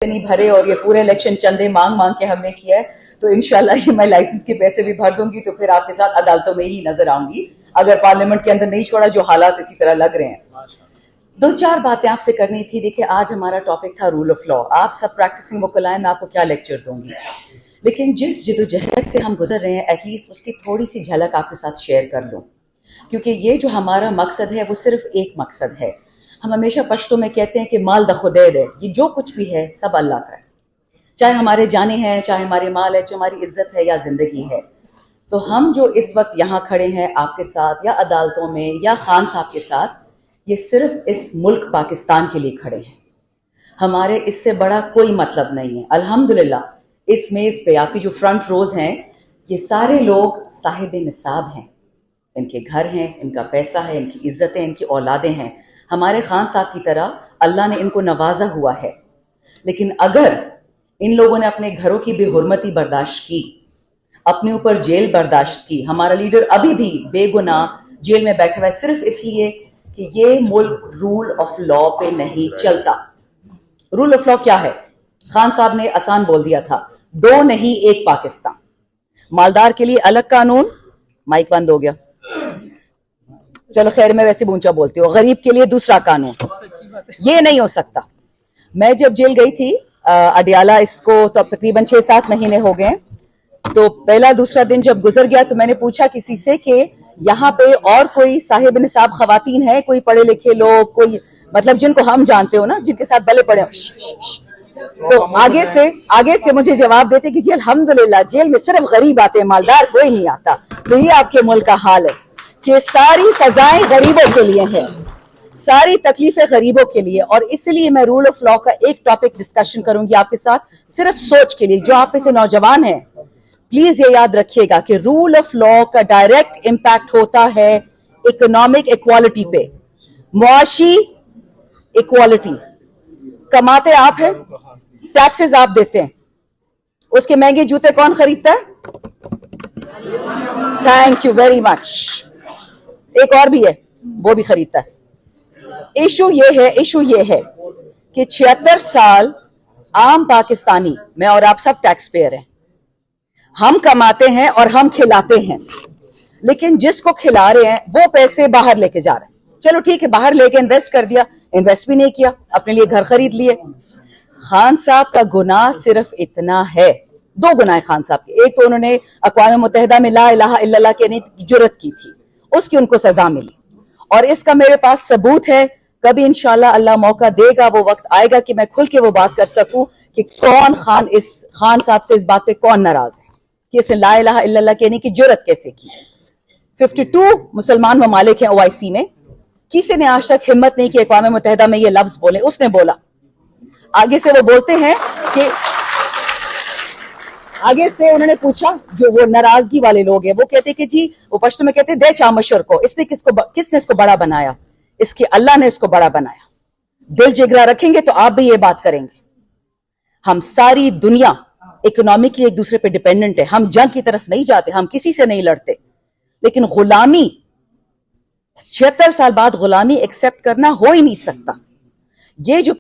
नहीं भरे और ये पूरे इलेक्शन चंदे मांग मांग के हमने किया है, तो इंशाल्लाह ये मैं लाइसेंस के पैसे भी भर दूंगी, तो फिर आपके साथ अदालतों में ही नजर आऊंगी अगर पार्लियामेंट के अंदर नहीं छोड़ा, जो हालात इसी तरह लग रहे हैं। दो चार बातें आपसे करनी थी। देखिए, आज हमारा टॉपिक था रूल ऑफ लॉ। आप सब प्रैक्टिसिंग वकीलान, मैं आपको क्या लेक्चर दूंगी, लेकिन जिस जिदोजहद से हम गुजर रहे हैं एटलीस्ट उसकी थोड़ी सी झलक आपके साथ शेयर कर लूं, क्योंकि ये जो हमारा मकसद है वो सिर्फ एक मकसद है। हम हमेशा पश्तो में कहते हैं कि माल द खुदैद है, ये जो कुछ भी है सब अल्लाह का है, चाहे हमारे जाने हैं, चाहे हमारे माल है, चाहे हमारी इज्जत है या जिंदगी है। तो हम जो इस वक्त यहाँ खड़े हैं आपके साथ या अदालतों में या खान साहब के साथ, ये सिर्फ इस मुल्क पाकिस्तान के लिए खड़े हैं। हमारे इससे बड़ा कोई मतलब नहीं है। अल्हम्दुलिल्लाह इस मेज पे आपकी जो फ्रंट रोज हैं, ये सारे लोग साहिब निसाब हैं, इनके घर हैं, इनका पैसा है, इनकी इज्जतें, इनकी औलादें हैं। हमारे खान साहब की तरह अल्लाह ने इनको नवाजा हुआ है। लेकिन अगर इन लोगों ने अपने घरों की बेहुरमती बर्दाश्त की, अपने ऊपर जेल बर्दाश्त की, हमारा लीडर अभी भी बेगुनाह जेल में बैठा हुआ है सिर्फ इसलिए कि ये मुल्क रूल ऑफ लॉ पे नहीं चलता। रूल ऑफ लॉ क्या है? खान साहब ने आसान बोल दिया था, दो नहीं एक पाकिस्तान। मालदार के लिए अलग कानून, माइक बंद हो गया, चलो खैर मैं वैसे ऊंचा बोलती हूँ, गरीब के लिए दूसरा कानून। ये नहीं हो सकता। मैं जब जेल गई थी अडियाला, इसको तो अब तकरीबन 6-7 महीने हो गए, तो पहला दूसरा दिन जब गुजर गया तो मैंने पूछा किसी से कि यहाँ पे और कोई साहिब निसाब खवातीन है, कोई पढ़े लिखे लोग, कोई मतलब जिनको हम जानते हो ना, जिनके साथ भले पड़े हो। तो आगे से मुझे जवाब देते कि जी अल्हम्दुलिल्लाह जेल में सिर्फ गरीब आते हैं, मालदार कोई नहीं आता। तो ये आपके मुल्क का हाल है कि सारी सजाएं गरीबों के लिए हैं, सारी तकलीफें गरीबों के लिए। और इसलिए मैं रूल ऑफ लॉ का एक टॉपिक डिस्कशन करूंगी आपके साथ, सिर्फ सोच के लिए। जो आप में से नौजवान हैं, प्लीज ये याद रखिएगा कि रूल ऑफ लॉ का डायरेक्ट इंपैक्ट होता है इकोनॉमिक इक्वालिटी पे, मुआशी इक्वालिटी। कमाते आप हैं, टैक्सेस आप देते हैं, उसके महंगे जूते कौन खरीदता है? Thank you very much. एक और भी है, वो भी खरीदता है। इशू ये है कि 76 साल आम पाकिस्तानी, मैं और आप सब टैक्स पेयर हैं, हम कमाते हैं और हम खिलाते हैं, लेकिन जिसको खिला रहे हैं वो पैसे बाहर लेके जा रहे हैं। चलो ठीक है, बाहर लेके इन्वेस्ट कर दिया, इन्वेस्ट भी नहीं किया, अपने लिए घर खरीद लिए। खान साहब का गुनाह सिर्फ इतना है, दो गुनाह खान साहब के। एक तो उन्होंने अक़वाम मुत्तहिदा में ला इलाहा इल्लल्लाह कहने की जुर्रत की थी, उसकी उनको सजा मिली, और इसका मेरे पास सबूत है। कभी इंशाल्लाह अल्लाह मौका देगा, वो वक्त आएगा कि मैं खुल के वो बात कर सकूं कि कौन खान साहब से इस बात पे कौन नाराज है कि इसने ला इलाहा इल्लल्लाह कहने की जुर्रत कैसे की। 52 मुसलमान ममालिक हैं OIC में, किसी ने आज तक हिम्मत नहीं की अक़वाम मुत्तहिदा में ये लफ्ज बोले, उसने बोला। आगे से वो बोलते हैं कि आगे से उन्होंने पूछा, जो वो नाराजगी वाले लोग हैं, वो कहते कि जी, वो पश्तो में कहते दे चामशर को, किसने इसको बड़ा बनाया? इसके अल्लाह ने इसको बड़ा बनाया। दिल जिगरा रखेंगे तो आप भी ये बात करेंगे। हम सारी दुनिया इकोनॉमिकली एक दूसरे पे डिपेंडेंट है, हम जंग की तरफ नहीं जाते, हम किसी से नहीं लड़ते, लेकिन गुलामी 76 साल बाद गुलामी एक्सेप्ट करना हो ही नहीं सकता। ये जो